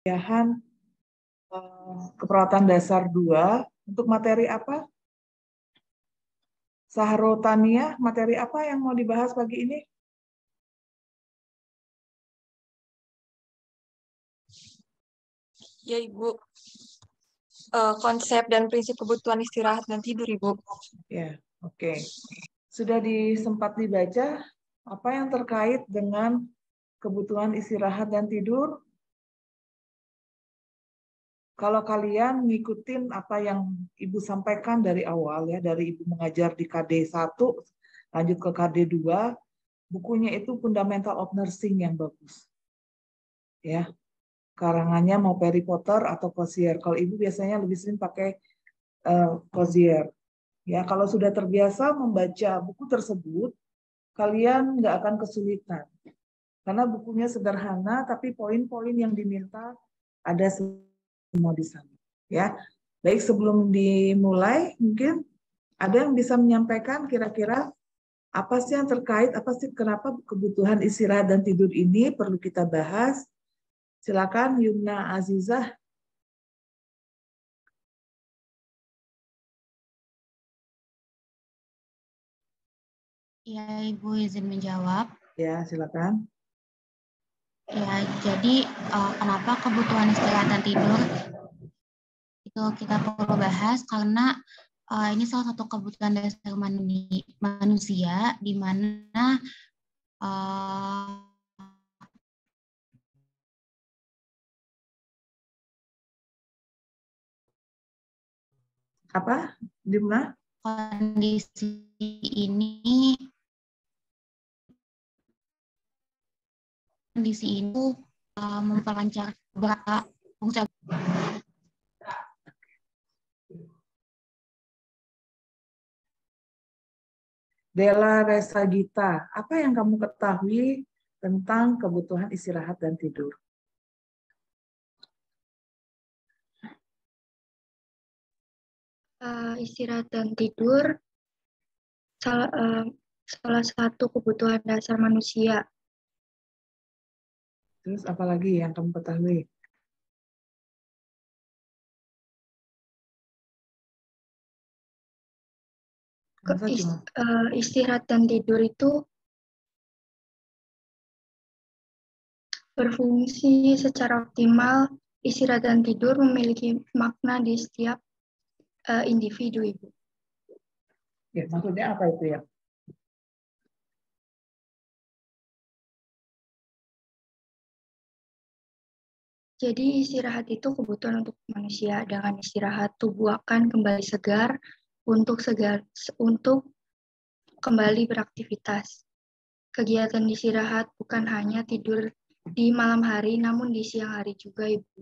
Kuliahan keperawatan dasar 2 untuk materi apa? Saharotania, materi apa yang mau dibahas pagi ini? Ya, Ibu. Konsep dan prinsip kebutuhan istirahat dan tidur, Ibu. Ya, oke. Sudah sempat dibaca apa yang terkait dengan kebutuhan istirahat dan tidur? Kalau kalian ngikutin apa yang Ibu sampaikan dari awal ya, dari Ibu mengajar di KD 1, lanjut ke KD 2, bukunya itu Fundamental of Nursing yang bagus. Ya. Karangannya mau Perry Potter atau Crozier. Kalau Ibu biasanya lebih sering pakai Crozier. Ya, kalau sudah terbiasa membaca buku tersebut, kalian nggak akan kesulitan. Karena bukunya sederhana, tapi poin-poin yang diminta ada semua di sana. Ya, baik sebelum dimulai, mungkin ada yang bisa menyampaikan kira-kira apa sih yang terkait, apa sih kenapa kebutuhan istirahat dan tidur ini perlu kita bahas. Silakan Yumna Azizah. Ya, Ibu izin menjawab. Ya, silakan. Ya, jadi kenapa kebutuhan istirahat dan tidur itu kita perlu bahas karena ini salah satu kebutuhan dasar manusia di mana Apa? Di mana? Kondisi ini memperlancar beberapa fungsi. Della Resagita, apa yang kamu ketahui tentang kebutuhan istirahat dan tidur? Istirahat dan tidur salah satu kebutuhan dasar manusia. Terus apa lagi yang kamu ketahui? Istirahat dan tidur itu berfungsi secara optimal. Istirahat dan tidur memiliki makna di setiap individu, Ibu. Ya, maksudnya apa itu ya? Jadi istirahat itu kebutuhan untuk manusia. Dengan istirahat tubuh akan kembali segar untuk kembali beraktivitas. Kegiatan istirahat bukan hanya tidur di malam hari, namun di siang hari juga, Ibu.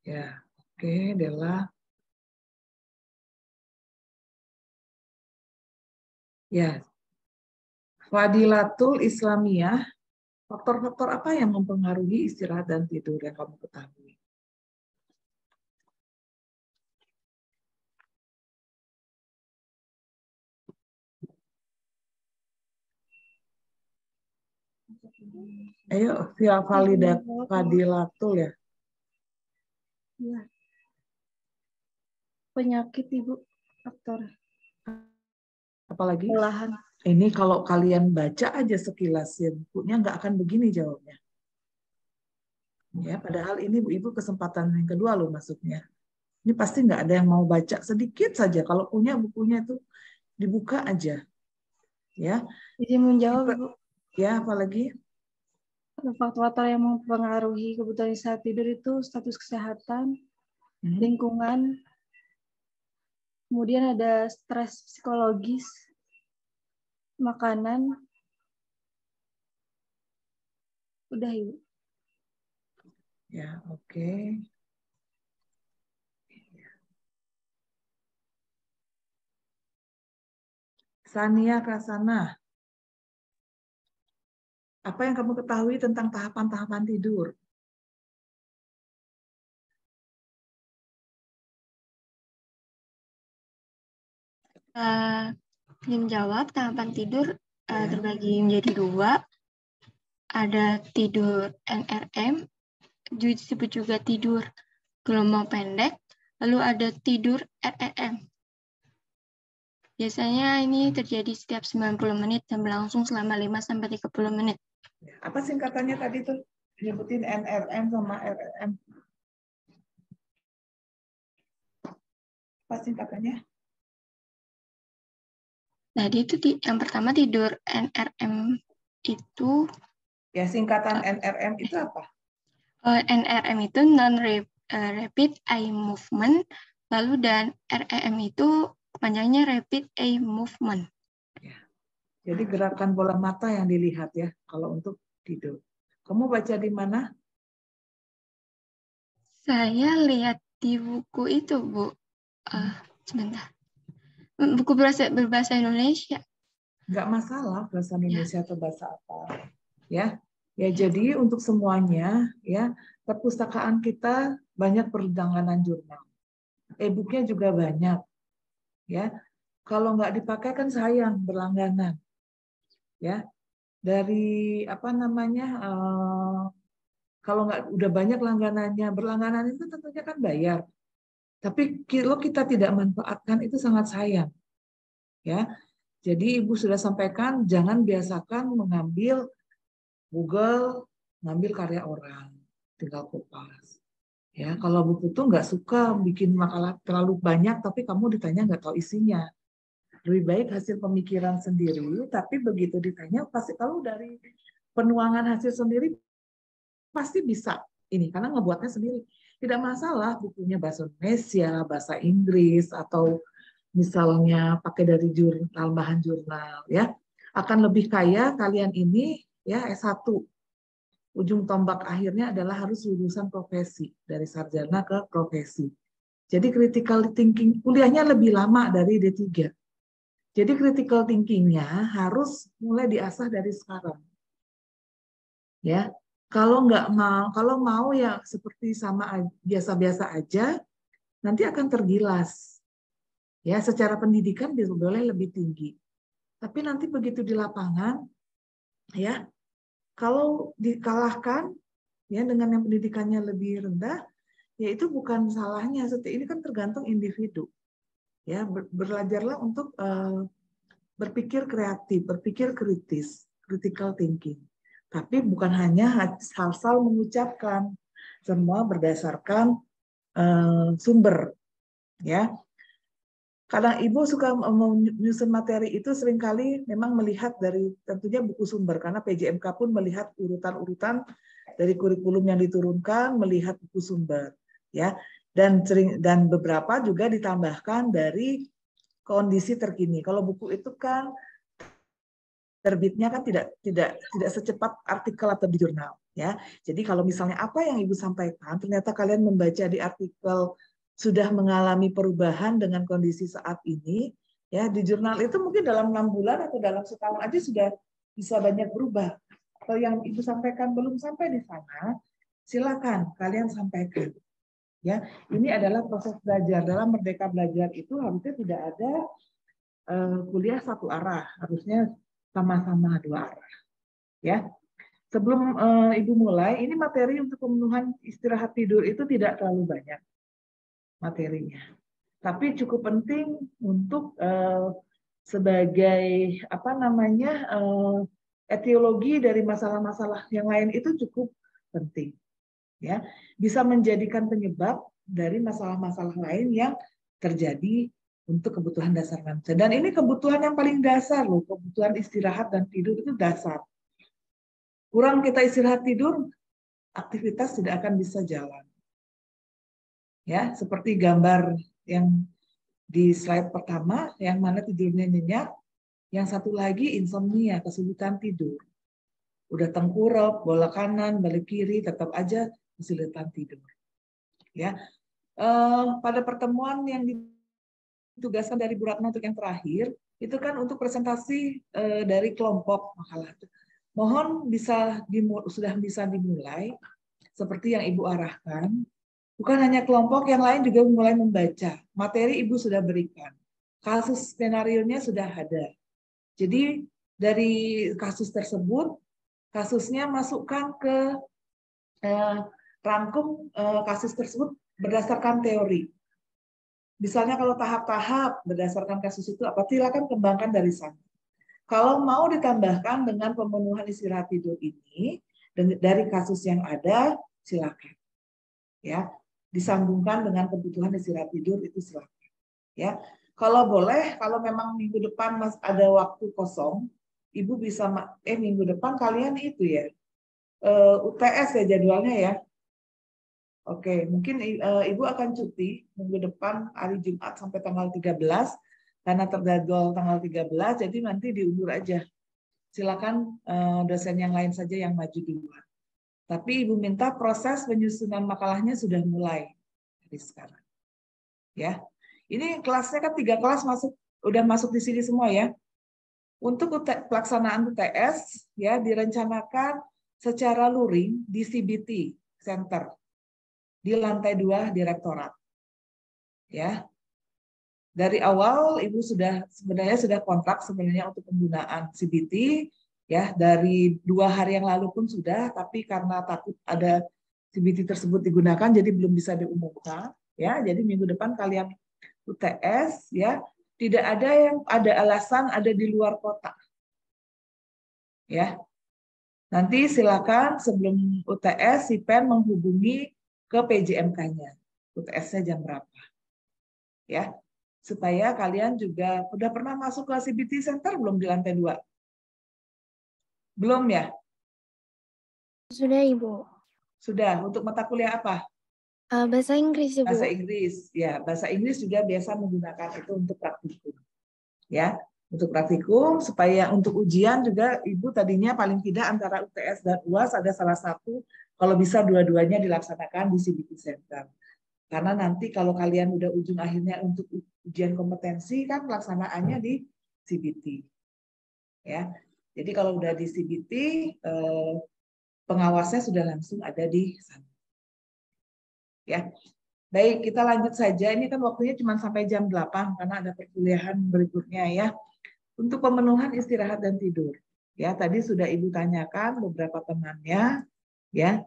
Ya, oke, Della. Ya, Fadilatul Islamiyah, faktor-faktor apa yang mempengaruhi istirahat dan tidur yang kamu ketahui? Ayo, via Fadilatul ya. Ya. Penyakit, Ibu, faktor. Apalagi? Kelelahan. Ini kalau kalian baca aja sekilas ya bukunya nggak akan begini jawabnya. Ya, padahal ini Ibu kesempatan yang kedua loh masuknya. Ini pasti nggak ada yang mau baca sedikit saja. Kalau punya bukunya itu dibuka aja. Ya. Izin menjawab, Ibu. Ya, apalagi? Faktor-faktor yang mempengaruhi kebutuhan istirahat tidur itu status kesehatan, lingkungan, kemudian ada stres psikologis, makanan. Udah, Ibu. Ya, oke. Sania Kasana. Apa yang kamu ketahui tentang tahapan-tahapan tidur? Menjawab, tahapan tidur terbagi menjadi 2. ada tidur NRM, disebut juga tidur gelombang pendek, lalu ada tidur REM. Biasanya ini terjadi setiap 90 menit dan berlangsung selama 5-30 menit. Apa singkatannya tadi tuh? Nyebutin NRM sama REM. Apa singkatannya? Jadi itu yang pertama tidur NRM itu. Ya, singkatan NRM itu apa? NRM itu non-rapid eye movement, lalu dan REM itu panjangnya rapid eye movement. Ya. Jadi gerakan bola mata yang dilihat ya kalau untuk tidur. Kamu baca di mana? Saya lihat di buku itu, Bu. Sebentar. Buku berbahasa Indonesia. Nggak masalah bahasa Indonesia atau bahasa apa. Ya. Ya, jadi untuk semuanya ya, perpustakaan kita banyak berlangganan jurnal. E-booknya juga banyak. Ya. Kalau nggak dipakai kan sayang berlangganan. Ya. Dari apa namanya? Kalau nggak udah banyak langganannya, berlangganan itu tentunya kan bayar. Tapi kalau kita tidak manfaatkan itu sangat sayang. Ya. Jadi Ibu sudah sampaikan jangan biasakan mengambil Google, ngambil karya orang, tinggal kopas. Ya, kalau buku tuh nggak suka bikin makalah terlalu banyak, tapi kamu ditanya nggak tahu isinya. Lebih baik hasil pemikiran sendiri, tapi begitu ditanya pasti kalau dari penuangan hasil sendiri pasti bisa ini karena ngebuatnya sendiri. Tidak masalah bukunya bahasa Indonesia, bahasa Inggris atau misalnya pakai dari jurnal bahan jurnal ya. Akan lebih kaya kalian ini ya S1. Ujung tombak akhirnya adalah harus lulusan profesi dari sarjana ke profesi. Jadi critical thinking kuliahnya lebih lama dari D3. Jadi critical thinking-nya harus mulai diasah dari sekarang. Ya. Kalau mau ya seperti sama biasa-biasa aja, nanti akan tergilas. Ya, secara pendidikan boleh lebih tinggi. Tapi nanti begitu di lapangan, ya, kalau dikalahkan ya dengan yang pendidikannya lebih rendah, ya itu bukan salahnya. Ini kan tergantung individu. Ya, belajarlah untuk berpikir kreatif, berpikir kritis, critical thinking. Tapi bukan hanya asal mengucapkan, semua berdasarkan sumber, ya. Kadang Ibu suka menyusun materi itu seringkali memang melihat dari tentunya buku sumber karena PJMK pun melihat urutan-urutan dari kurikulum yang diturunkan, melihat buku sumber, ya. Dan beberapa juga ditambahkan dari kondisi terkini. Kalau buku itu kan terbitnya kan tidak secepat artikel atau di jurnal, ya. Jadi kalau misalnya apa yang Ibu sampaikan ternyata kalian membaca di artikel sudah mengalami perubahan dengan kondisi saat ini, ya di jurnal itu mungkin dalam 6 bulan atau dalam setahun aja sudah bisa banyak berubah. Atau yang Ibu sampaikan belum sampai di sana, silakan kalian sampaikan. Ya, ini adalah proses belajar. Dalam Merdeka Belajar itu harusnya tidak ada kuliah satu arah, harusnya sama-sama dua arah. Ya. Sebelum Ibu mulai, ini materi untuk pemenuhan istirahat tidur itu tidak terlalu banyak materinya. Tapi cukup penting untuk sebagai apa namanya etiologi dari masalah-masalah yang lain itu cukup penting. Ya, bisa menjadikan penyebab dari masalah-masalah lain yang terjadi untuk kebutuhan dasar manusia. Dan ini kebutuhan yang paling dasar loh, kebutuhan istirahat dan tidur itu dasar. Kurang kita istirahat tidur, aktivitas tidak akan bisa jalan. Ya, seperti gambar yang di slide pertama, yang mana tidurnya nyenyak, yang satu lagi insomnia, kesulitan tidur. Udah tengkurap, bola kanan, balik kiri, tetap aja kesulitan tidur. Ya, pada pertemuan yang ditugaskan dari Bu Ratna untuk yang terakhir, itu kan untuk presentasi dari kelompok makalah. Mohon sudah bisa dimulai seperti yang Ibu arahkan. Bukan hanya kelompok, yang lain juga mulai membaca. Materi Ibu sudah berikan. Kasus skenarionya sudah ada. Jadi dari kasus tersebut kasusnya masukkan ke rangkum kasus tersebut berdasarkan teori. Misalnya kalau tahap-tahap berdasarkan kasus itu apa, silakan kembangkan dari sana. Kalau mau ditambahkan dengan pemenuhan istirahat tidur ini dari kasus yang ada, silakan. Ya, disambungkan dengan kebutuhan istirahat tidur itu silakan. Ya, kalau boleh, kalau memang minggu depan Mas ada waktu kosong, Ibu bisa minggu depan kalian itu ya UTS ya jadwalnya ya. Oke, mungkin Ibu akan cuti minggu depan hari Jumat sampai tanggal 13 karena terjadwal tanggal 13, jadi nanti diundur aja. Silakan dosen yang lain saja yang maju duluan. Tapi Ibu minta proses penyusunan makalahnya sudah mulai dari sekarang. Ya. Ini kelasnya kan 3 kelas udah masuk di sini semua ya. Untuk pelaksanaan UTS ya direncanakan secara luring di CBT Center di lantai 2 direktorat. Ya. Dari awal Ibu sebenarnya sudah kontrak sebenarnya untuk penggunaan CBT ya, dari 2 hari yang lalu pun sudah, tapi karena takut ada CBT tersebut digunakan jadi belum bisa diumumkan ya. Jadi minggu depan kalian UTS ya, tidak ada yang ada alasan ada di luar kota. Ya. Nanti silakan sebelum UTS si PEN menghubungi ke PJMK-nya. UTS-nya jam berapa? Ya. Supaya kalian juga udah pernah masuk ke CBT Center belum di lantai 2? Belum ya? Sudah, Ibu. Sudah. Untuk mata kuliah apa? Bahasa Inggris, Ibu. Bahasa Inggris. Ya, bahasa Inggris juga biasa menggunakan itu untuk praktikum. Ya, untuk praktikum supaya untuk ujian juga Ibu tadinya paling tidak antara UTS dan UAS ada salah satu, kalau bisa dua-duanya dilaksanakan di CBT Center. Karena nanti kalau kalian udah ujung akhirnya untuk ujian kompetensi kan pelaksanaannya di CBT. Ya. Jadi kalau udah di CBT pengawasnya sudah langsung ada di sana. Ya. Baik, kita lanjut saja. Ini kan waktunya cuma sampai jam 8 karena ada perkuliahan berikutnya ya. Untuk pemenuhan istirahat dan tidur. Ya, tadi sudah Ibu tanyakan beberapa temannya ya.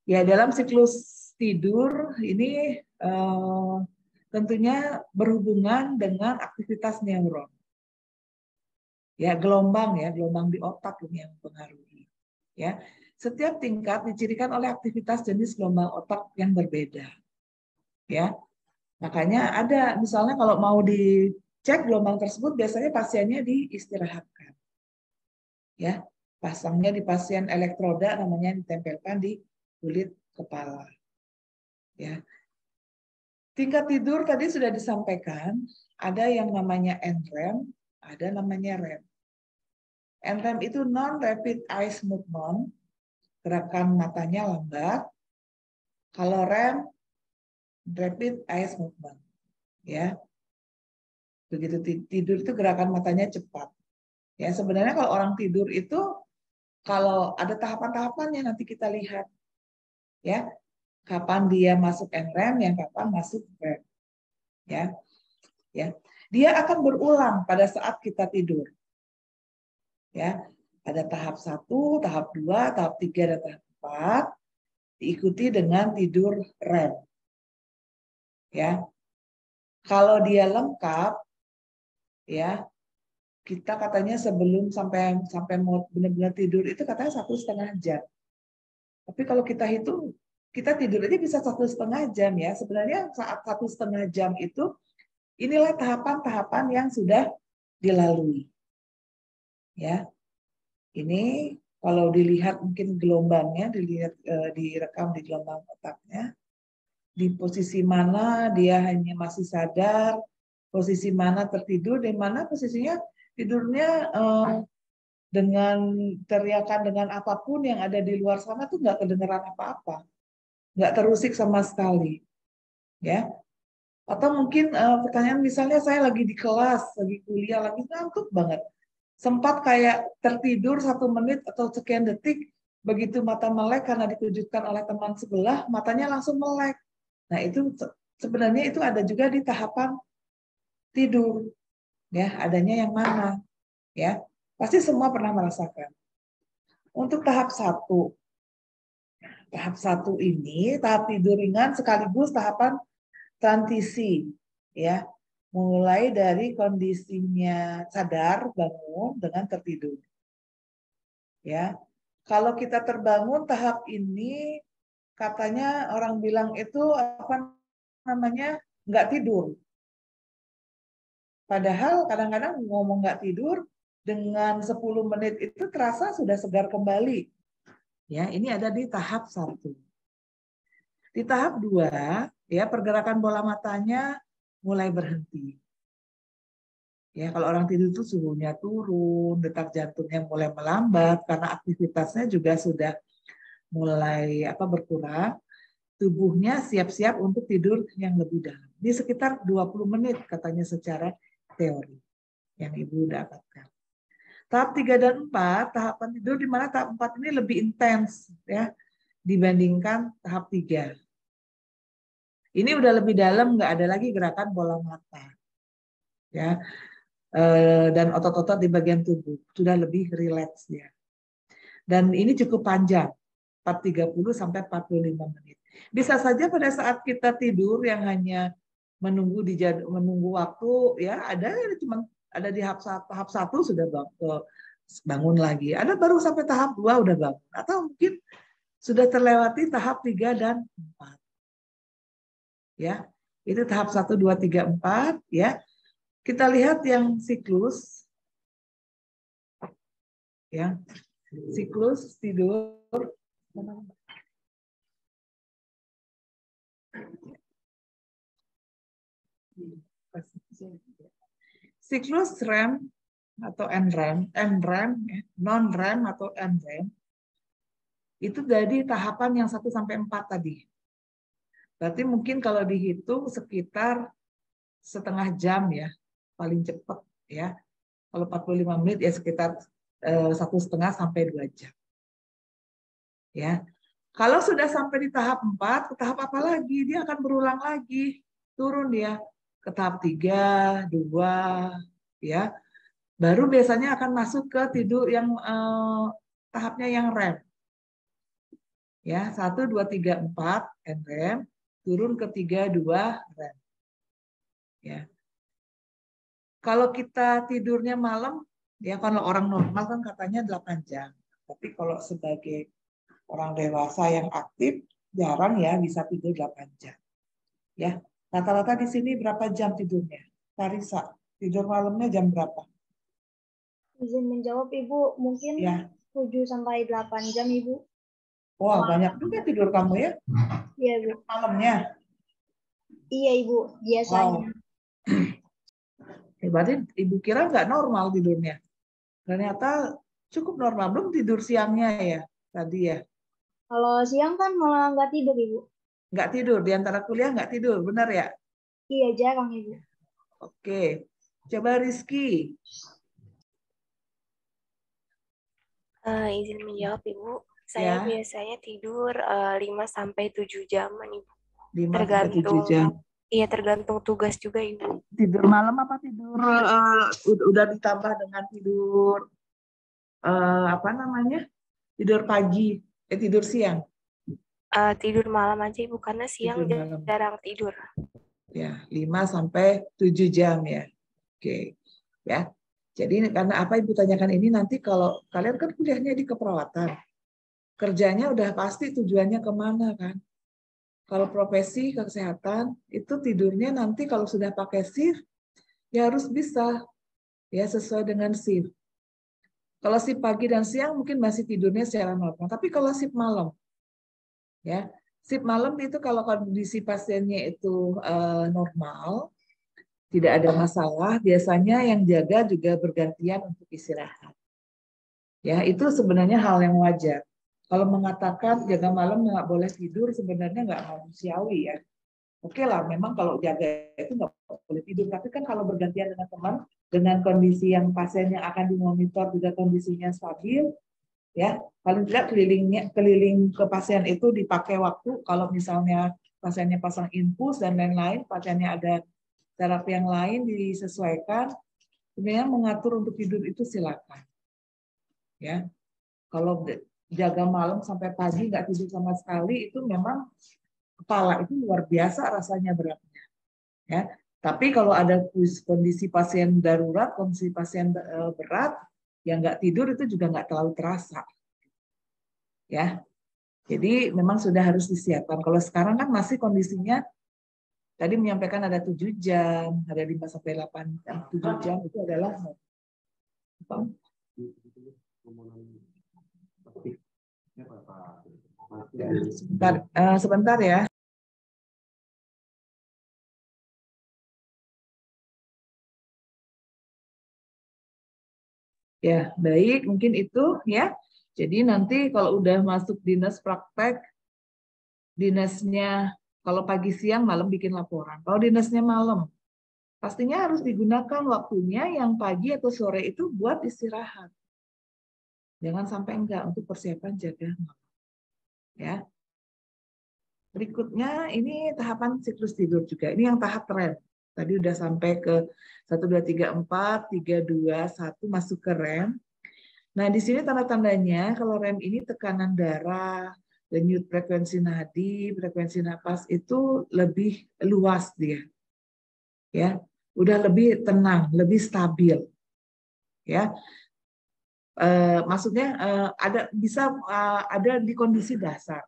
Ya, dalam siklus tidur ini tentunya berhubungan dengan aktivitas neuron. Ya, gelombang di otak ini yang mempengaruhi. Ya, setiap tingkat dicirikan oleh aktivitas jenis gelombang otak yang berbeda. Ya, makanya ada misalnya kalau mau dicek gelombang tersebut biasanya pasiennya diistirahatkan. Ya, pasangnya di pasien elektroda namanya ditempelkan di kulit kepala. Ya. Tingkat tidur tadi sudah disampaikan, ada yang namanya NREM, ada namanya REM. NREM itu non-rapid eye movement, gerakan matanya lambat. Kalau REM, rapid eye movement. Ya. Begitu tidur itu gerakan matanya cepat. Ya, sebenarnya kalau orang tidur itu kalau ada tahapan-tahapannya nanti kita lihat. Ya. Kapan dia masuk NREM, yang kapan masuk REM. Ya. Ya. Dia akan berulang pada saat kita tidur. Ya. Ada tahap 1, tahap 2, tahap 3 dan tahap 4 diikuti dengan tidur REM. Ya. Kalau dia lengkap ya, kita katanya sebelum sampai mau benar-benar tidur itu katanya 1,5 jam. Tapi kalau kita hitung, kita tidur aja bisa 1,5 jam ya. Sebenarnya saat 1,5 jam itu, inilah tahapan-tahapan yang sudah dilalui. Ya, ini kalau dilihat mungkin gelombangnya, direkam di gelombang otaknya, di posisi mana dia hanya masih sadar, posisi mana tertidur, di mana posisinya tidurnya dengan teriakan dengan apapun yang ada di luar sana tuh nggak kedengeran apa-apa, nggak terusik sama sekali, ya. Atau mungkin pertanyaan misalnya saya lagi di kelas, lagi kuliah, lagi ngantuk banget, sempat kayak tertidur 1 menit atau sekian detik, begitu mata melek karena dikejutkan oleh teman sebelah, matanya langsung melek. Nah itu sebenarnya itu ada juga di tahapan tidur, ya adanya yang mana, ya. Pasti semua pernah merasakan. Untuk tahap 1. Tahap 1 ini tahap tidur ringan sekaligus tahapan transisi, ya. Mulai dari kondisinya sadar bangun dengan tertidur. Ya. Kalau kita terbangun tahap ini katanya orang bilang itu apa namanya? Nggak tidur. Padahal kadang-kadang ngomong nggak tidur dengan 10 menit itu terasa sudah segar kembali. Ya, ini ada di tahap 1. Di tahap 2, ya pergerakan bola matanya mulai berhenti. Ya, kalau orang tidur itu suhunya turun, detak jantungnya mulai melambat karena aktivitasnya juga sudah mulai berkurang. Tubuhnya siap-siap untuk tidur yang lebih dalam. Di sekitar 20 menit katanya secara teori yang Ibu dapatkan. Tahap 3 dan 4, tahapan tidur di mana tahap 4 ini lebih intens ya dibandingkan tahap 3. Ini udah lebih dalam, nggak ada lagi gerakan bola mata. Ya. Dan otot-otot di bagian tubuh sudah lebih rileks ya. Dan ini cukup panjang, 30 sampai 45 menit. Bisa saja pada saat kita tidur yang hanya menunggu waktu ya, ada di tahap 1 sudah bangun lagi. Ada baru sampai tahap 2 udah bangun, atau mungkin sudah terlewati tahap 3 dan 4. Ya. Itu tahap 1 2 3 4 ya. Kita lihat yang siklus. Ya. Siklus tidur. Siklus REM atau NREM, ya, non-REM atau NREM, itu dari tahapan yang 1 sampai 4 tadi. Berarti mungkin kalau dihitung sekitar setengah jam ya, paling cepat ya. Kalau 45 menit ya sekitar 1,5 sampai 2 jam. Ya. Kalau sudah sampai di tahap 4, ke tahap apa lagi? Dia akan berulang lagi. Turun dia ke tahap 3, 2, ya. Baru biasanya akan masuk ke tidur yang tahapnya yang REM. Ya, 1, 2, 3, 4 NREM, turun ke 3, 2 REM. Ya. Kalau kita tidurnya malam, ya kalau orang normal kan katanya 8 jam. Tapi kalau sebagai orang dewasa yang aktif, jarang ya bisa tidur 8 jam. Ya, rata-rata di sini berapa jam tidurnya? Karisa, tidur malamnya jam berapa? Izin menjawab Ibu, mungkin Ya. 7 sampai 8 jam Ibu. Wah, banyak juga tidur kamu ya? Iya Ibu. Malamnya? Iya Ibu, biasanya. Wow. Berarti Ibu kira nggak normal tidurnya. Ternyata cukup normal. Belum tidur siangnya ya tadi ya? Kalau siang kan malah nggak tidur Ibu. Nggak tidur, di antara kuliah nggak tidur, benar ya? Iya, jarang Ibu. Oke, coba Rizky. Izin menjawab Ibu, saya biasanya tidur 5-7 jaman Ibu. 5-7 jam. Iya, tergantung tugas juga Ibu. Tidur malam apa tidur udah ditambah dengan tidur tidur pagi, tidur siang? Tidur malam aja Ibu, karena siang jarang tidur. Ya, 5-7 jam ya. Oke. Ya. Jadi karena apa Ibu tanyakan ini, nanti kalau kalian kan kuliahnya di keperawatan. Kerjanya udah pasti tujuannya kemana kan? Kalau profesi kesehatan itu tidurnya nanti kalau sudah pakai shift ya harus bisa ya sesuai dengan shift. Kalau shift pagi dan siang mungkin masih tidurnya secara normal, tapi kalau shift malam ya, shift malam itu kalau kondisi pasiennya itu normal, tidak ada masalah, biasanya yang jaga juga bergantian untuk istirahat. Ya, itu sebenarnya hal yang wajar. Kalau mengatakan jaga malam nggak boleh tidur, sebenarnya nggak manusiawi ya. Oke lah, memang kalau jaga itu nggak boleh tidur. Tapi kan kalau bergantian dengan teman, dengan kondisi yang pasien yang akan dimonitor juga kondisinya stabil, ya paling tidak keliling ke pasien itu dipakai waktu. Kalau misalnya pasiennya pasang infus dan lain-lain, pasiennya ada terapi yang lain disesuaikan. Sebenarnya mengatur untuk tidur itu silakan. Ya. Kalau jaga malam sampai pagi nggak tidur sama sekali, itu memang kepala itu luar biasa rasanya beratnya. Ya. Tapi kalau ada kondisi pasien darurat, kondisi pasien berat yang nggak tidur itu juga nggak terlalu terasa. Ya, jadi memang sudah harus disiapkan. Kalau sekarang kan masih kondisinya tadi menyampaikan ada 7 jam, ada 5 sampai 8 jam, 7 jam itu adalah apa? Ya, sebentar ya. Ya, baik, mungkin itu ya. Jadi nanti kalau udah masuk dinas praktek, dinasnya kalau pagi siang malam bikin laporan. Kalau dinasnya malam, pastinya harus digunakan waktunya yang pagi atau sore itu buat istirahat. Jangan sampai enggak untuk persiapan jaga malam. Ya. Berikutnya ini tahapan siklus tidur juga. Ini yang tahap REM. Tadi udah sampai ke 1, 2, 3, 4, 3, 2, 1 masuk ke REM. Nah, di sini tanda-tandanya kalau REM ini tekanan darah, denyut frekuensi nadi, frekuensi napas itu lebih luas dia. Ya, udah lebih tenang, lebih stabil. Ya. Maksudnya ada di kondisi dasar.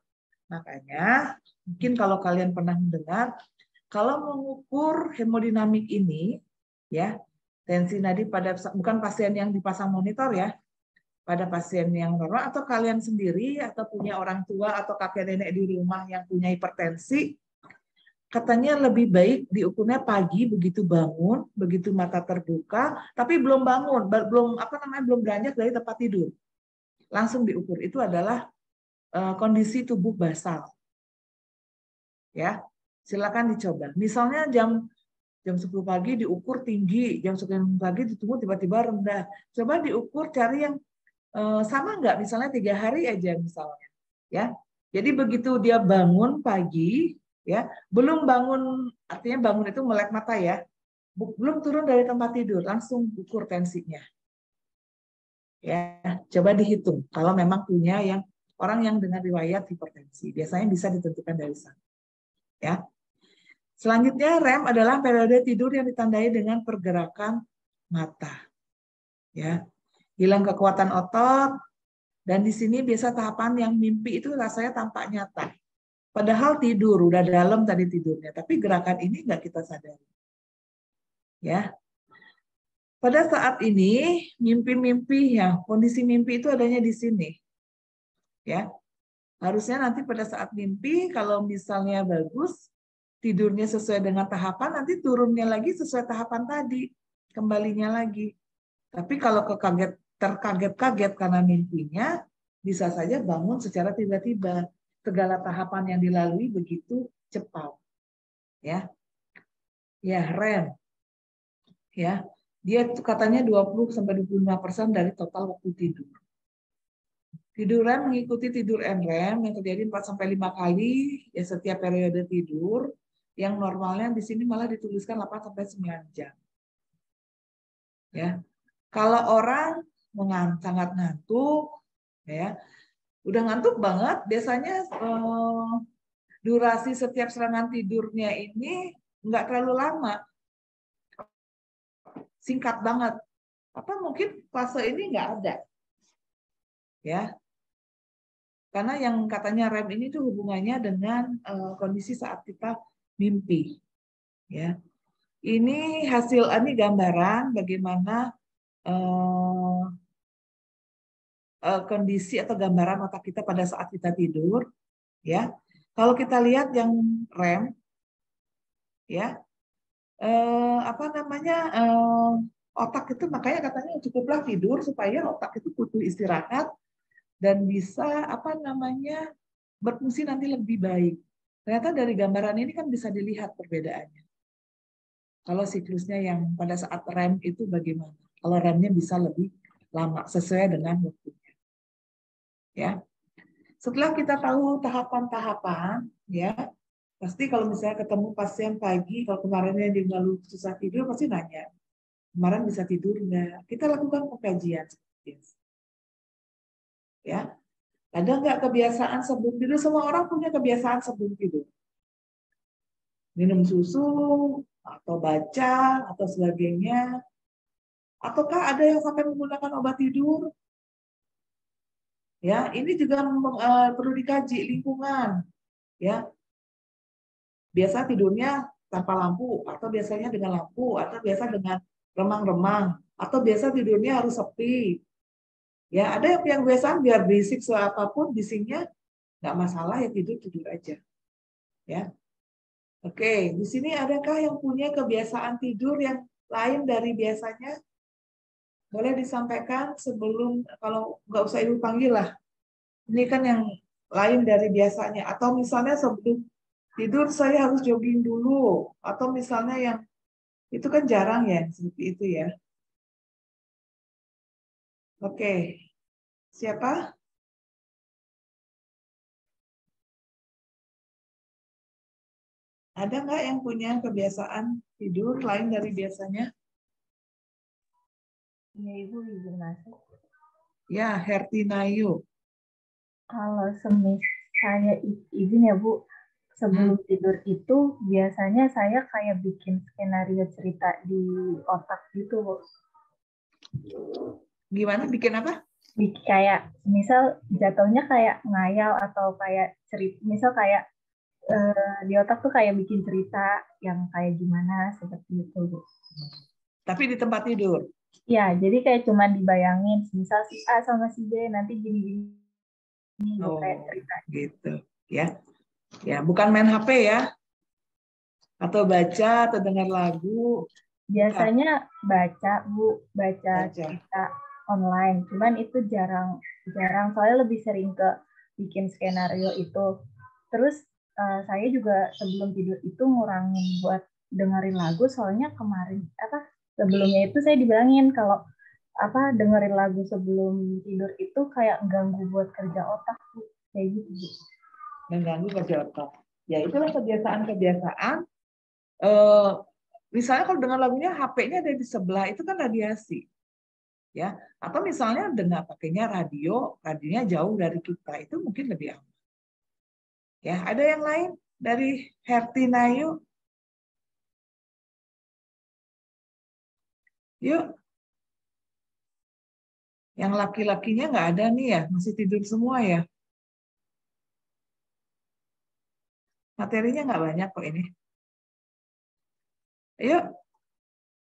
Makanya mungkin kalau kalian pernah mendengar, kalau mengukur hemodinamik ini, ya tensi nadi pada bukan pasien yang dipasang monitor ya, pada pasien yang normal atau kalian sendiri atau punya orang tua atau kakek nenek di rumah yang punya hipertensi, katanya lebih baik diukurnya pagi begitu bangun, begitu mata terbuka, tapi belum bangun, belum beranjak dari tempat tidur, langsung diukur. Itu adalah kondisi tubuh basal. Ya, silakan dicoba. Misalnya jam 10 pagi diukur tinggi, jam 9 pagi ditunggu tiba-tiba rendah. Coba diukur cari yang sama nggak, misalnya 3 hari aja misalnya. Ya, jadi begitu dia bangun pagi, ya belum bangun, artinya bangun itu melek mata ya, belum turun dari tempat tidur, langsung ukur tensinya. Ya, coba dihitung kalau memang punya yang orang yang dengan riwayat hipertensi, biasanya bisa ditentukan dari sana. Ya. Selanjutnya REM adalah periode tidur yang ditandai dengan pergerakan mata. Ya. Hilang kekuatan otot, dan di sini biasa tahapan yang mimpi itu rasanya tampak nyata. Padahal tidur, udah dalam tadi tidurnya, tapi gerakan ini nggak kita sadari. Ya. Pada saat ini mimpi-mimpi ya, kondisi mimpi itu adanya di sini. Ya. Harusnya nanti pada saat mimpi kalau misalnya bagus, tidurnya sesuai dengan tahapan, nanti turunnya lagi sesuai tahapan tadi, kembalinya lagi. Tapi kalau terkaget-kaget karena mimpinya, bisa saja bangun secara tiba-tiba. Segala tahapan yang dilalui begitu cepat. Ya, ya REM. Ya, dia katanya 20-25% dari total waktu tidur. Tidur REM mengikuti tidur NREM yang terjadi 4-5 kali ya setiap periode tidur. Yang normalnya di sini malah dituliskan 8-9 jam. Ya. Kalau orang sangat ngantuk, ya, udah ngantuk banget, biasanya durasi setiap serangan tidurnya ini nggak terlalu lama, singkat banget. Apa mungkin fase ini nggak ada, ya? Karena yang katanya REM ini tuh hubungannya dengan kondisi saat kita mimpi, ya. Ini hasil, ini gambaran bagaimana kondisi atau gambaran otak kita pada saat kita tidur, ya. Kalau kita lihat yang REM, ya, otak itu makanya katanya cukuplah tidur supaya otak itu butuh istirahat dan bisa berfungsi nanti lebih baik. Ternyata dari gambaran ini kan bisa dilihat perbedaannya. Kalau siklusnya yang pada saat REM itu bagaimana? Kalau REM-nya bisa lebih lama sesuai dengan waktunya. Ya. Setelah kita tahu tahapan-tahapan, ya, pasti kalau misalnya ketemu pasien pagi, kalau kemarinnya dia lalu susah tidur, pasti nanya, kemarin bisa tidur nggak? Kita lakukan pengkajian. Ya. Ada nggak kebiasaan sebelum tidur? Semua orang punya kebiasaan sebelum tidur. Minum susu, atau baca, atau sebagainya. Ataukah ada yang sampai menggunakan obat tidur? Ya, ini juga perlu dikaji lingkungan. Ya, biasa tidurnya tanpa lampu, atau biasanya dengan lampu, atau biasa dengan remang-remang, atau biasa tidurnya harus sepi. Ya, ada yang kebiasaan biar berisik apapun bisingnya nggak masalah, ya tidur aja. Ya, oke. Di sini adakah yang punya kebiasaan tidur yang lain dari biasanya? Boleh disampaikan sebelum, kalau nggak usah ibu panggil lah. Ini kan yang lain dari biasanya. Atau misalnya sebelum tidur saya harus jogging dulu. Atau misalnya yang itu kan jarang ya seperti itu ya. Oke. Siapa? Ada nggak yang punya kebiasaan tidur lain dari biasanya? Ya, Ibu izin masuk. Ya, Hertinayu. Kalau saya izin ya Bu, sebelum tidur itu biasanya saya kayak bikin skenario cerita di otak gitu Bu. Gimana? Bikin apa? Bikin kayak, misal jatuhnya kayak ngayal atau kayak cerita, misal kayak di otak tuh kayak bikin cerita yang kayak gimana seperti itu Bu. Tapi di tempat tidur? Ya, jadi kayak cuma dibayangin, misal si A sama si B nanti gini-gini. Oh, kayak cerita. Gitu. Ya. Ya, bukan main HP ya? Atau baca atau dengar lagu? Biasanya baca Bu, baca cerita online. Cuman itu jarang soalnya lebih sering ke bikin skenario itu. Terus saya juga sebelum tidur itu ngurangin buat dengerin lagu, soalnya sebelumnya itu saya dibilangin kalau dengerin lagu sebelum tidur itu kayak ganggu buat kerja otak Bu. Kayak gitu Bu. Mengganggu kerja otak. Ya, itulah kebiasaan-kebiasaan. Misalnya kalau dengar lagunya HP-nya ada di sebelah, itu kan radiasi. Ya, atau misalnya dengar pakainya radionya jauh dari kita, itu mungkin lebih aman. Ya, ada yang lain dari Hertinayu? Yuk. Yang laki-lakinya nggak ada nih ya, masih tidur semua ya. Materinya nggak banyak kok ini. Ayo,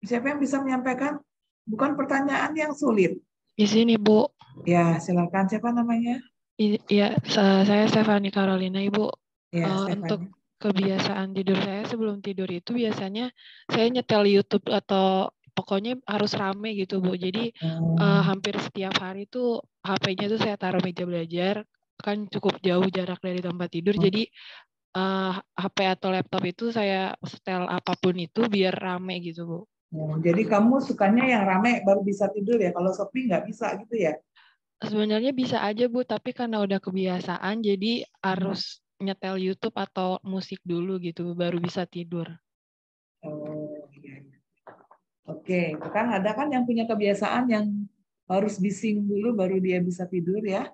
siapa yang bisa menyampaikan? Bukan pertanyaan yang sulit. Di sini, Bu. Ya, silakan. Siapa namanya? Iya, saya Stefani Carolina, Ibu. Ya, untuk kebiasaan tidur saya sebelum tidur itu biasanya saya nyetel YouTube atau pokoknya harus rame gitu, Bu. Jadi hampir setiap hari tuh HP-nya tuh saya taruh meja belajar, kan cukup jauh jarak dari tempat tidur. Jadi HP atau laptop itu saya setel apapun itu biar rame gitu, Bu. Jadi kamu sukanya yang rame baru bisa tidur ya? Kalau sepi nggak bisa gitu ya? Sebenarnya bisa aja Bu, tapi karena udah kebiasaan jadi harus nyetel YouTube atau musik dulu gitu baru bisa tidur. Oh iya. Oke, kan ada kan yang punya kebiasaan yang harus bising dulu baru dia bisa tidur ya.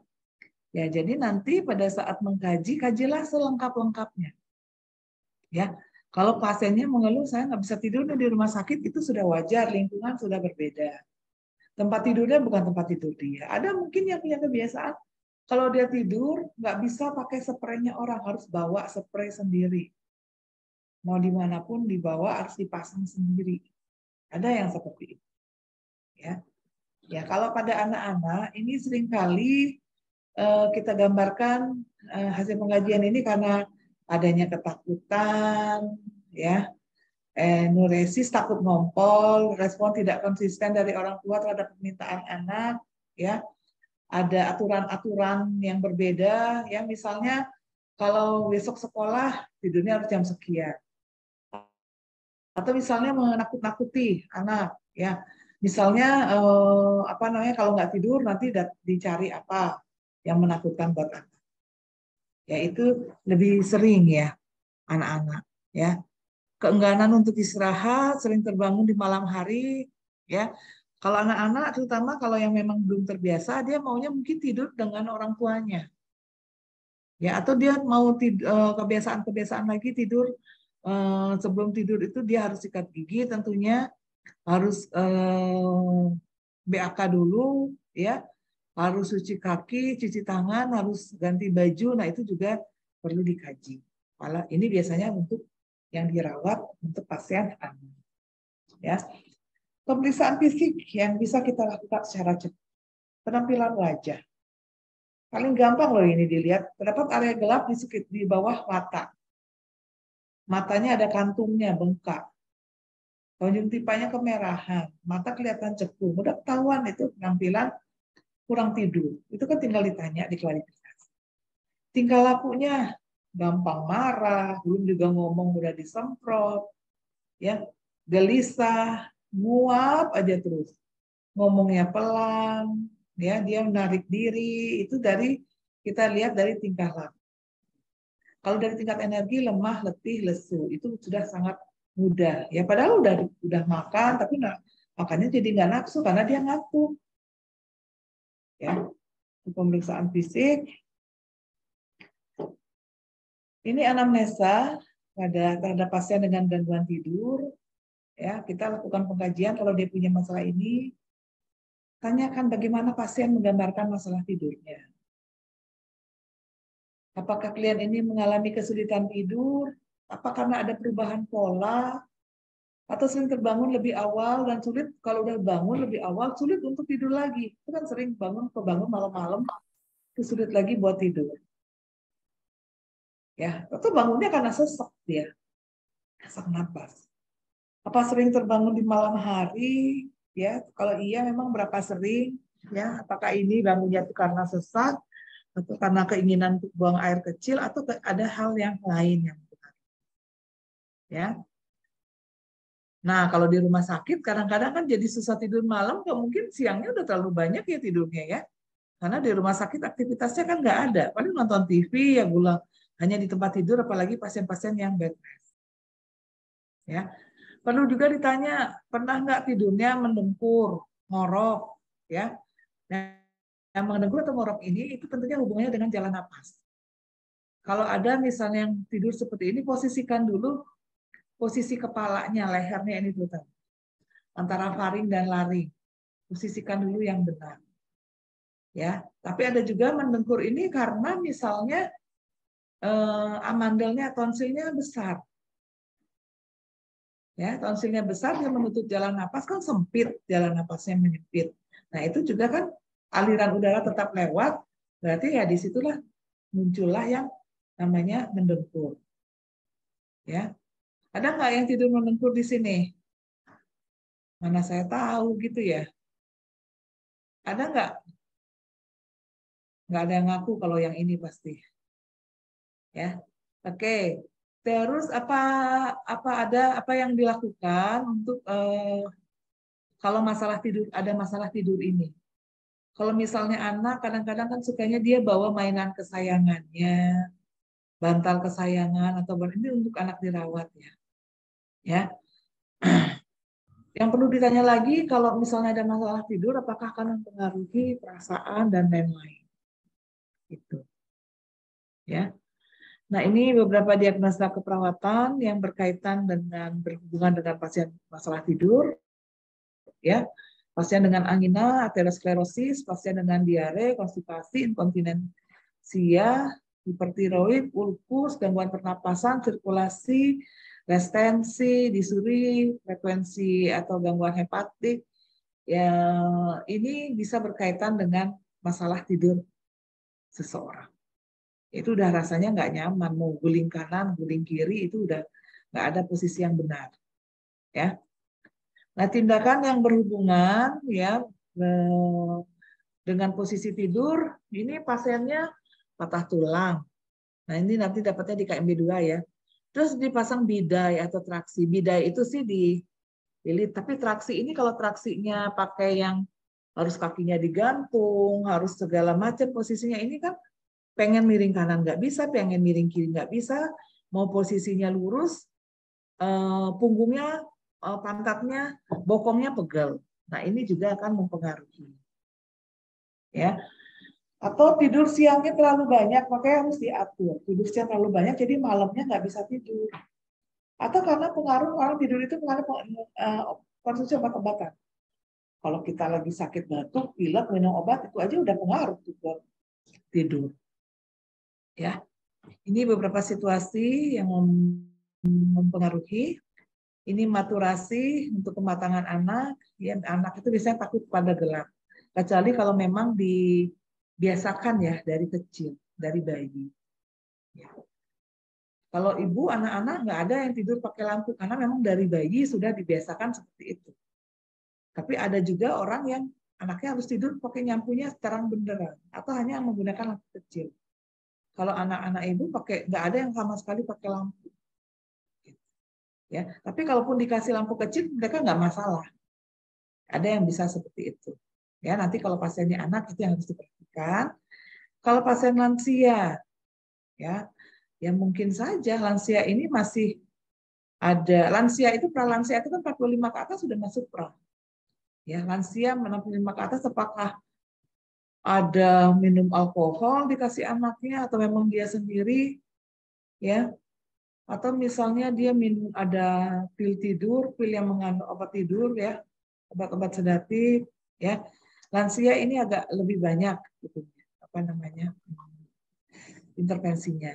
Ya, jadi nanti pada saat mengkaji, kajilah selengkap-lengkapnya. Ya, kalau pasiennya mengeluh saya nggak bisa tidur di rumah sakit, itu sudah wajar, lingkungan sudah berbeda. Tempat tidurnya bukan tempat tidur dia. Ada mungkin yang punya kebiasaan, kalau dia tidur nggak bisa pakai spraynya orang, harus bawa spray sendiri. Mau dimanapun dibawa harus dipasang sendiri. Ada yang seperti itu. Ya, kalau pada anak-anak ini seringkali kita gambarkan hasil pengajian ini karena adanya ketakutan, ya. Enuresis, takut ngompol, respon tidak konsisten dari orang tua terhadap permintaan anak, ya. Ada aturan-aturan yang berbeda, ya. Misalnya kalau besok sekolah tidurnya harus jam sekian, atau misalnya menakut-nakuti anak, ya. Misalnya kalau nggak tidur nanti dicari apa yang menakutkan buat anak. Ya itu lebih sering ya anak-anak, ya. Keengganan untuk istirahat, sering terbangun di malam hari, ya. Kalau anak-anak, terutama kalau yang memang belum terbiasa, dia maunya mungkin tidur dengan orang tuanya. Ya, atau dia mau kebiasaan-kebiasaan lagi tidur sebelum tidur itu dia harus sikat gigi, tentunya harus BAK dulu, ya, harus cuci kaki, cuci tangan, harus ganti baju. Nah, itu juga perlu dikaji. Malah ini biasanya untuk yang dirawat untuk pasien anak. Ya, pemeriksaan fisik yang bisa kita lakukan secara cepat. Penampilan wajah. Paling gampang loh ini dilihat. Terdapat area gelap di bawah mata. Matanya ada kantungnya, bengkak. Konjungtivanya kemerahan. Mata kelihatan ceku. Mudah ketahuan itu penampilan kurang tidur. Itu kan tinggal ditanya, diklarifikasi. Tingkah lakunya gampang marah, belum juga ngomong udah disemprot. Ya, gelisah, nguap aja terus. Ngomongnya pelan, ya, dia menarik diri, itu dari kita lihat dari tingkah laku. Kalau dari tingkat energi lemah, letih, lesu, itu sudah sangat mudah. Ya padahal udah makan, tapi makannya jadi nggak nafsu karena dia ngantuk. Ya, pemeriksaan fisik. Ini anamnesa terhadap pasien dengan gangguan tidur. Ya, kita lakukan pengkajian kalau dia punya masalah ini. Tanyakan bagaimana pasien menggambarkan masalah tidurnya. Apakah klien ini mengalami kesulitan tidur? Apa karena ada perubahan pola? Atau sering terbangun lebih awal dan sulit, kalau udah bangun lebih awal, sulit untuk tidur lagi. Itu kan sering kebangun malam-malam, itu sulit lagi buat tidur. Ya, atau bangunnya karena sesak dia. Sesak napas. Apa sering terbangun di malam hari? Ya, kalau iya memang berapa sering? Ya, apakah ini bangunnya itu karena sesak? Atau karena keinginan untuk buang air kecil, atau ada hal yang lain yang benar. Ya. Nah, kalau di rumah sakit kadang-kadang kan jadi susah tidur malam, mungkin siangnya udah terlalu banyak ya tidurnya ya. Karena di rumah sakit aktivitasnya kan nggak ada, paling nonton TV ya pulang hanya di tempat tidur, apalagi pasien-pasien yang bed rest. Ya. Perlu juga ditanya, pernah nggak tidurnya mendengkur, ngorok, ya? Nah, yang mendengkur atau ngorok ini itu tentunya hubungannya dengan jalan napas. Kalau ada misalnya yang tidur seperti ini, posisikan dulu posisi kepalanya, lehernya ini dulu, antara faring dan laring. Posisikan dulu yang benar. Ya, tapi ada juga mendengkur ini karena misalnya amandelnya, tonsilnya besar. Ya, tonsilnya besar, dia menutup jalan napas, kan sempit, jalan napasnya menyempit. Nah, itu juga kan aliran udara tetap lewat, berarti ya disitulah muncullah yang namanya mendengkur. Ya, ada nggak yang tidur mendengkur di sini? Mana saya tahu gitu ya. Ada nggak? Nggak ada yang ngaku kalau yang ini pasti. Ya, oke. Terus apa yang dilakukan untuk kalau masalah tidur, ada masalah tidur ini? Kalau misalnya anak kadang-kadang kan sukanya dia bawa mainan kesayangannya, bantal kesayangan atau ini untuk anak dirawat ya. Ya. Yang perlu ditanya lagi kalau misalnya ada masalah tidur, apakah akan mempengaruhi perasaan dan lain-lain. Itu. Ya. Nah, ini beberapa diagnosa keperawatan yang berkaitan dengan berhubungan dengan pasien masalah tidur. Ya. Pasien dengan angina, aterosklerosis, pasien dengan diare, konstipasi, inkontinensia, hipertiroid, ulkus, gangguan pernapasan, sirkulasi, restensi, disuri, frekuensi atau gangguan hepatik. Ya, ini bisa berkaitan dengan masalah tidur seseorang. Itu udah rasanya nggak nyaman, mau guling kanan, guling kiri, itu udah nggak ada posisi yang benar. Ya. Nah, tindakan yang berhubungan ya dengan posisi tidur, ini pasiennya patah tulang. Nah, ini nanti dapatnya di KMB 2 ya. Terus dipasang bidai atau traksi. Bidai itu sih dililit, tapi traksi ini kalau traksinya pakai yang harus kakinya digantung, harus segala macam posisinya, ini kan pengen miring kanan nggak bisa, pengen miring kiri nggak bisa, mau posisinya lurus, punggungnya, pantatnya, bokongnya pegel. Nah, ini juga akan mempengaruhi. Ya, Atau tidur siangnya terlalu banyak, makanya harus diatur. Tidur siang terlalu banyak, jadi malamnya nggak bisa tidur. Atau karena pengaruh orang tidur itu pengaruh konsumsi obat-obatan. Kalau kita lagi sakit batuk, pilek, minum obat, itu aja udah pengaruh buat tidur. Ya, ini beberapa situasi yang mempengaruhi. Ini maturasi untuk kematangan anak. Ya, anak itu biasanya takut pada gelap. Kecuali kalau memang dibiasakan ya dari kecil, dari bayi. Ya. Kalau ibu, anak-anak nggak ada yang tidur pakai lampu karena memang dari bayi sudah dibiasakan seperti itu. Tapi ada juga orang yang anaknya harus tidur pakai nyampunya terang benderang atau hanya menggunakan lampu kecil. Kalau anak-anak ibu pakai nggak ada yang sama sekali pakai lampu. Ya, tapi kalaupun dikasih lampu kecil mereka nggak masalah. Ada yang bisa seperti itu. Ya, nanti kalau pasiennya anak itu yang harus diperhatikan. Kalau pasien lansia, ya mungkin saja lansia ini masih ada lansia itu pralansia itu kan 45 ke atas sudah masuk pra. Ya, lansia 65 ke atas apakah ada minum alkohol dikasih anaknya atau memang dia sendiri ya? Atau misalnya dia minum ada pil tidur, pil yang mengandung obat tidur ya, obat-obat sedatif ya. Lansia ini agak lebih banyak gitu, intervensinya.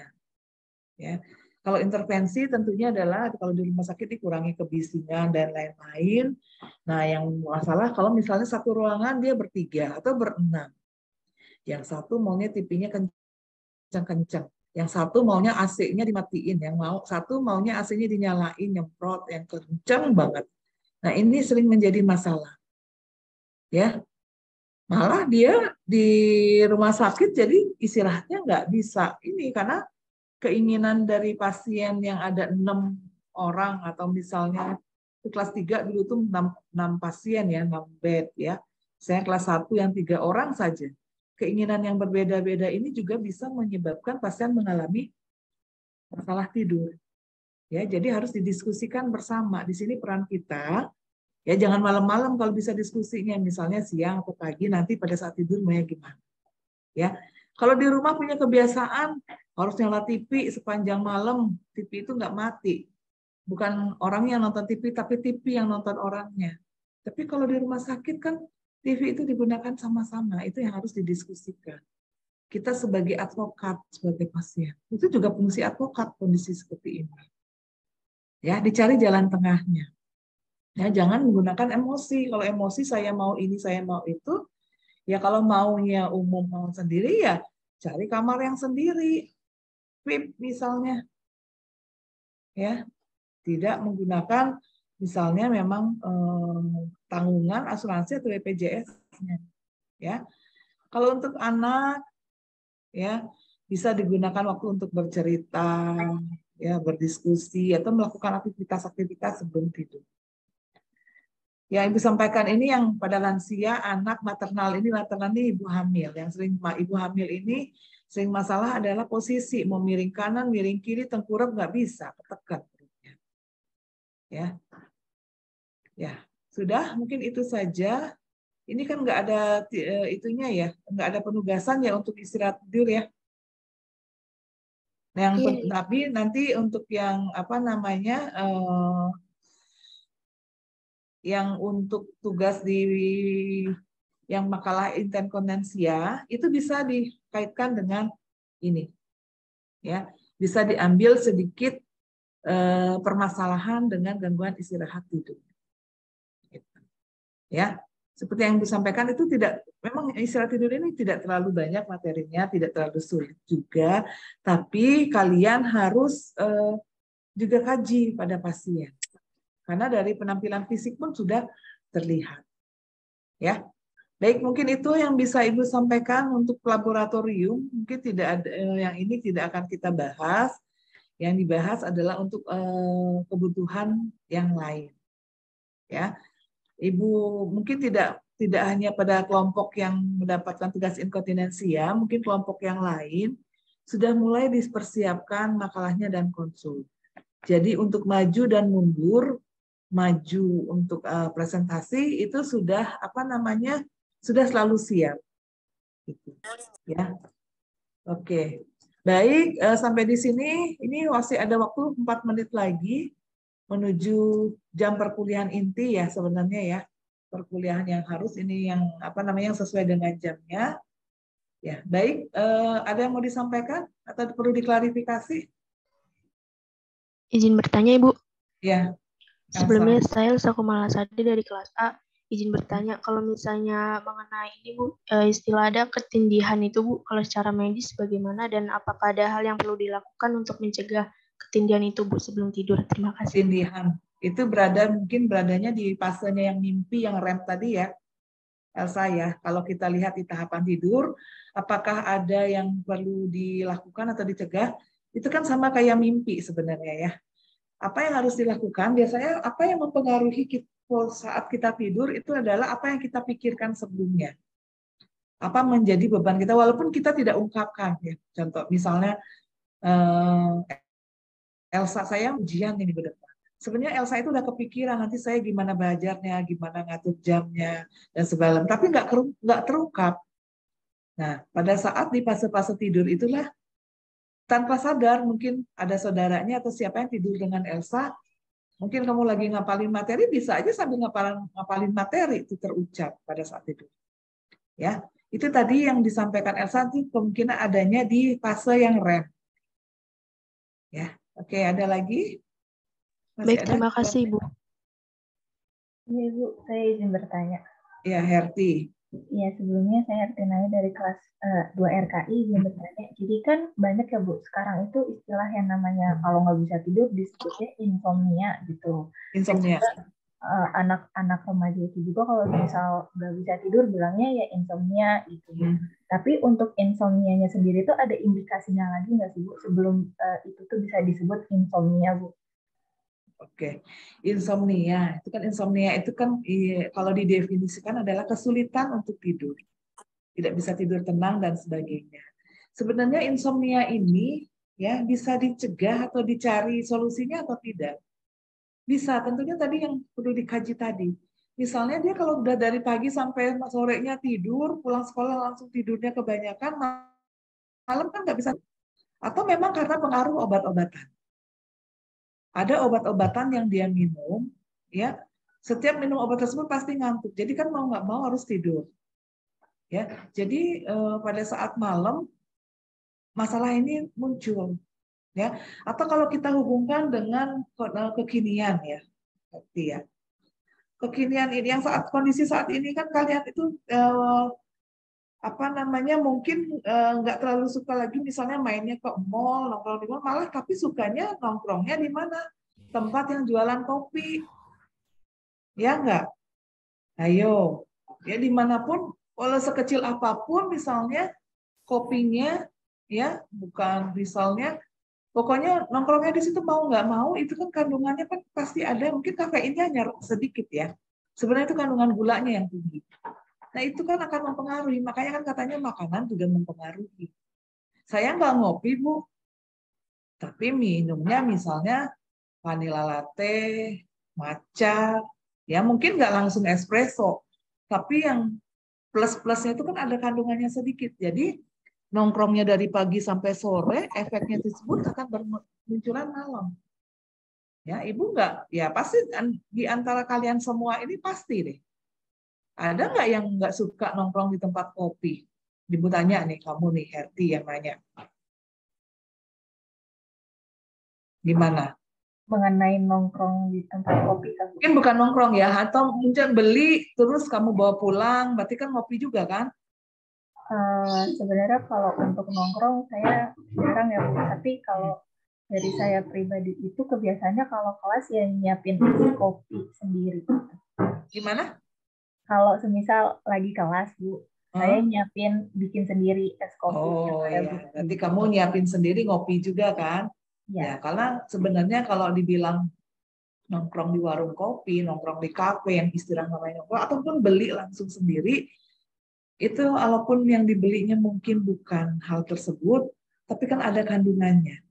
Ya. Kalau intervensi tentunya adalah kalau di rumah sakit dikurangi kebisingan dan lain-lain. Nah, yang masalah kalau misalnya satu ruangan dia bertiga atau berenam. Yang satu maunya TV-nya kencang-kencang. Yang satu maunya AC-nya dimatiin, satu maunya AC-nya dinyalain, nyemprot, yang kencang banget. Nah, ini sering menjadi masalah. Ya, malah dia di rumah sakit jadi istirahatnya nggak bisa. Ini karena keinginan dari pasien yang ada 6 orang atau misalnya kelas 3 dulu tuh 6 pasien ya, 6 bed ya. Saya kelas 1 yang 3 orang saja. Keinginan yang berbeda-beda ini juga bisa menyebabkan pasien mengalami masalah tidur. Ya, jadi harus didiskusikan bersama. Di sini peran kita, ya jangan malam-malam kalau bisa diskusinya, misalnya siang atau pagi nanti pada saat tidur mau gimana. Ya, kalau di rumah punya kebiasaan harus nyala TV sepanjang malam, TV itu nggak mati. Bukan orangnya yang nonton TV, tapi TV yang nonton orangnya. Tapi kalau di rumah sakit kan TV itu digunakan sama-sama, itu yang harus didiskusikan. Kita sebagai advokat, sebagai pasien, itu juga fungsi advokat kondisi seperti ini. Ya, dicari jalan tengahnya. Ya, jangan menggunakan emosi. Kalau emosi saya mau ini, saya mau itu, ya kalau maunya umum mau sendiri ya cari kamar yang sendiri. VIP misalnya. Ya, tidak menggunakan misalnya memang tanggungan asuransi atau BPJS-nya. Ya. Kalau untuk anak ya bisa digunakan waktu untuk bercerita, ya berdiskusi atau melakukan aktivitas-aktivitas sebelum tidur. Ya, Ibu sampaikan ini yang pada lansia, anak, maternal ini ibu hamil. Yang sering ibu hamil ini sering masalah adalah posisi mau miring kanan, miring kiri, tengkurap nggak bisa, ketekan. Ya, sudah mungkin itu saja. Ini kan nggak ada itunya ya, nggak ada penugasan ya untuk istirahat tidur ya. Tapi nanti untuk yang yang untuk tugas di yang makalah inkontinensia itu bisa dikaitkan dengan ini, ya bisa diambil sedikit permasalahan dengan gangguan istirahat tidur. Ya, seperti yang disampaikan itu memang istirahat tidur ini tidak terlalu banyak materinya, tidak terlalu sulit juga, tapi kalian harus juga kaji pada pasien. Karena dari penampilan fisik pun sudah terlihat. Ya. Baik, mungkin itu yang bisa Ibu sampaikan untuk laboratorium. Mungkin tidak ada yang ini tidak akan kita bahas. Yang dibahas adalah untuk kebutuhan yang lain. Ya, Ibu mungkin tidak hanya pada kelompok yang mendapatkan tugas inkontinensia, mungkin kelompok yang lain sudah mulai dipersiapkan makalahnya dan konsul. Jadi untuk maju dan mundur, maju untuk presentasi itu sudah sudah selalu siap. Gitu. Ya. Oke. Baik, sampai di sini ini masih ada waktu 4 menit lagi menuju jam perkuliahan inti ya sebenarnya ya. Perkuliahan yang harus ini yang apa namanya yang sesuai dengan jamnya. Ya, baik, ada yang mau disampaikan atau perlu diklarifikasi? Izin bertanya, Ibu. Ya. Sebelumnya saya Elsa Kumalasari dari kelas A. Izin bertanya, kalau misalnya mengenai ini Bu, istilah ada ketindihan itu Bu, kalau secara medis bagaimana dan apakah ada hal yang perlu dilakukan untuk mencegah ketindihan itu Bu sebelum tidur? Terima kasih. Ketindihan itu mungkin beradanya di fasenya yang mimpi yang REM tadi ya, Elsa ya. Kalau kita lihat di tahapan tidur, apakah ada yang perlu dilakukan atau dicegah? Itu kan sama kayak mimpi sebenarnya ya. Apa yang harus dilakukan? Biasanya apa yang mempengaruhi kita saat kita tidur itu adalah apa yang kita pikirkan sebelumnya. Apa menjadi beban kita walaupun kita tidak ungkapkan ya. Contoh misalnya Elsa saya ujian ini ke depan. Sebenarnya Elsa itu udah kepikiran nanti saya gimana belajarnya, gimana ngatur jamnya dan sebagainya, tapi nggak terungkap. Nah, pada saat di fase-fase tidur itulah tanpa sadar mungkin ada saudaranya atau siapa yang tidur dengan Elsa. Mungkin kamu lagi ngapalin materi, bisa aja sambil ngapalin materi itu terucap pada saat itu. Ya, itu tadi yang disampaikan Elsa itu kemungkinan adanya di fase yang REM. Ya, oke, ada lagi? Baik, terima kasih Ibu. Iya Ibu, saya izin bertanya. Ya, Herti. Iya, sebelumnya saya Herti Naya dari kelas 2 RKI izin bertanya. Jadi kan banyak ya Bu, sekarang itu istilah yang namanya kalau nggak bisa tidur disebutnya insomnia gitu. Insomnia. Anak-anak remaja itu juga kalau misal nggak bisa tidur bilangnya ya insomnia gitu. Tapi untuk insomnianya sendiri tuh ada indikasinya lagi nggak sih Bu sebelum itu tuh bisa disebut insomnia Bu? Oke, insomnia itu kan kalau didefinisikan adalah kesulitan untuk tidur, tidak bisa tidur tenang dan sebagainya. Sebenarnya insomnia ini ya bisa dicegah atau dicari solusinya atau tidak? Bisa, tentunya tadi yang perlu dikaji tadi. Misalnya dia kalau udah dari pagi sampai sorenya tidur, pulang sekolah langsung tidurnya kebanyakan, malam kan nggak bisa. Atau memang karena pengaruh obat-obatan. Ada obat-obatan yang dia minum, ya setiap minum obat tersebut pasti ngantuk. Jadi kan mau nggak mau harus tidur. Ya, jadi pada saat malam masalah ini muncul. Ya, atau kalau kita hubungkan dengan kekinian ya, berarti ya. Kekinian ini yang kondisi saat ini kan kalian itu mungkin nggak terlalu suka lagi misalnya mainnya ke mall, nongkrong di mall, malah tapi sukanya nongkrongnya di mana? Tempat yang jualan kopi. Ya enggak? Ayo, ya dimanapun, walau sekecil apapun misalnya kopinya, ya bukan misalnya, pokoknya nongkrongnya di situ mau nggak mau itu kan kandungannya kan pasti ada, mungkin kafeinnya hanya sedikit ya. Sebenarnya itu kandungan gulanya yang tinggi. Nah itu kan akan mempengaruhi, makanya kan katanya makanan juga mempengaruhi. Saya nggak ngopi Bu, tapi minumnya misalnya vanilla latte, matcha, ya mungkin nggak langsung espresso, tapi yang plus-plusnya itu kan ada kandungannya sedikit. Jadi nongkrongnya dari pagi sampai sore, efeknya tersebut akan bermunculan malam. Ya, Ibu nggak, ya pasti di antara kalian semua ini pasti deh. Ada nggak yang nggak suka nongkrong di tempat kopi? Ibu tanya nih, kamu nih, Herti yang nanya. Gimana? Mengenai nongkrong di tempat kopi. Mungkin bukan nongkrong ya, atau mungkin beli terus kamu bawa pulang, berarti kan ngopi juga kan? Sebenarnya kalau untuk nongkrong saya jarang ya Bu, tapi kalau dari saya pribadi itu kebiasaannya kalau kelas ya nyiapin kopi sendiri. Gimana? Kalau semisal lagi kelas Bu, saya nyiapin bikin sendiri es kopi. Oh iya, berarti kamu nyiapin sendiri ngopi juga kan? Ya, karena sebenarnya kalau dibilang nongkrong di warung kopi, nongkrong di kafe yang istilah namanya nongkrong, ataupun beli langsung sendiri, itu walaupun yang dibelinya mungkin bukan hal tersebut, tapi kan ada kandungannya.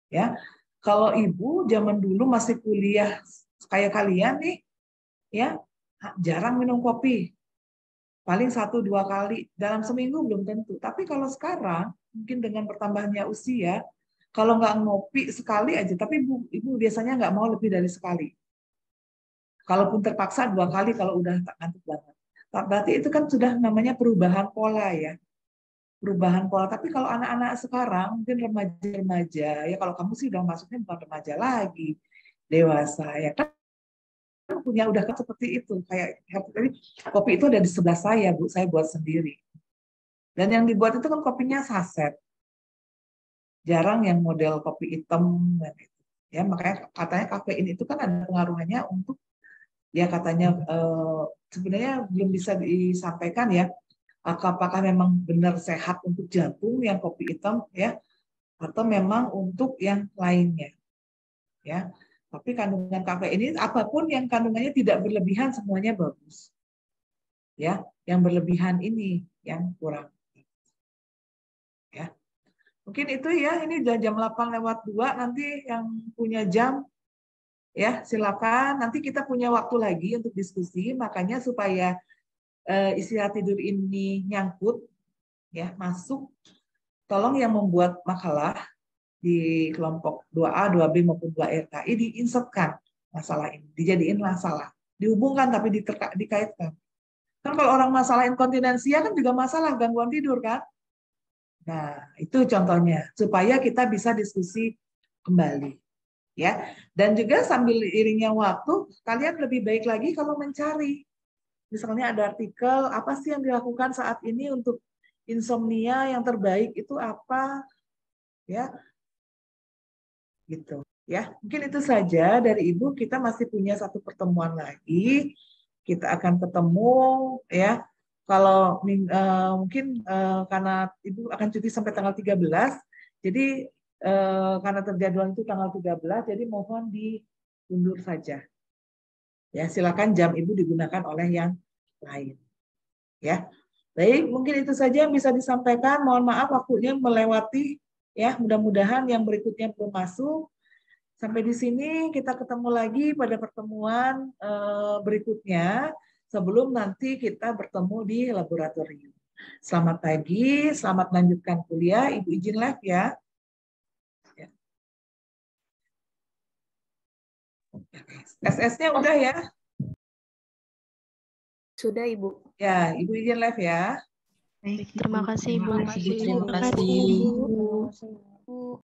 Ya, kalau Ibu zaman dulu masih kuliah kayak kalian nih, ya jarang minum kopi. Paling 1-2 kali dalam seminggu belum tentu. Tapi kalau sekarang mungkin dengan bertambahnya usia, kalau nggak ngopi sekali aja, tapi ibu biasanya nggak mau lebih dari sekali. Kalaupun terpaksa 2 kali kalau udah ngantuk banget. Berarti itu kan sudah namanya perubahan pola ya. Perubahan pola. Tapi kalau anak-anak sekarang mungkin remaja-remaja, ya kalau kamu sih udah masuknya bukan remaja lagi, dewasa ya kan punya udah kan seperti itu kayak kopi itu ada di sebelah saya Bu, saya buat sendiri. Dan yang dibuat itu kan kopinya saset. Jarang yang model kopi hitam dan itu. Ya makanya katanya kafein itu kan ada pengaruhannya untuk ya katanya sebenarnya belum bisa disampaikan ya apakah memang benar sehat untuk jantung yang kopi hitam ya atau memang untuk yang lainnya ya. Tapi kandungan kafein ini apapun yang kandungannya tidak berlebihan semuanya bagus. Ya, yang berlebihan ini yang kurang. Ya. Mungkin itu ya, ini udah jam 8:02 nanti yang punya jam ya, silakan. Nanti kita punya waktu lagi untuk diskusi, makanya supaya istirahat tidur ini nyangkut ya, masuk. Tolong yang membuat makalah di kelompok 2A, 2B maupun 2RKI diinsertkan masalah ini, dijadiin masalah, dihubungkan tapi dikaitkan. Kan kalau orang masalah inkontinensia kan juga masalah gangguan tidur kan? Nah, itu contohnya supaya kita bisa diskusi kembali. Ya. Dan juga sambil iringnya waktu, kalian lebih baik lagi kalau mencari. Misalnya ada artikel apa sih yang dilakukan saat ini untuk insomnia yang terbaik itu apa? Ya. Gitu ya, mungkin itu saja dari Ibu. Kita masih punya satu pertemuan lagi, kita akan ketemu ya kalau mungkin karena Ibu akan cuti sampai tanggal 13, jadi karena terjadwal itu tanggal 13, jadi mohon diundur saja ya, silakan jam Ibu digunakan oleh yang lain ya. Baik, mungkin itu saja yang bisa disampaikan. Mohon maaf waktunya melewati. Ya, mudah-mudahan yang berikutnya belum masuk. Sampai di sini kita ketemu lagi pada pertemuan berikutnya sebelum nanti kita bertemu di laboratorium. Selamat pagi, selamat melanjutkan kuliah. Ibu izin live ya. SS-nya udah ya? Sudah, Ibu. Ya, Ibu izin live ya. Terima kasih, Ibu. Terima kasih, Ibu.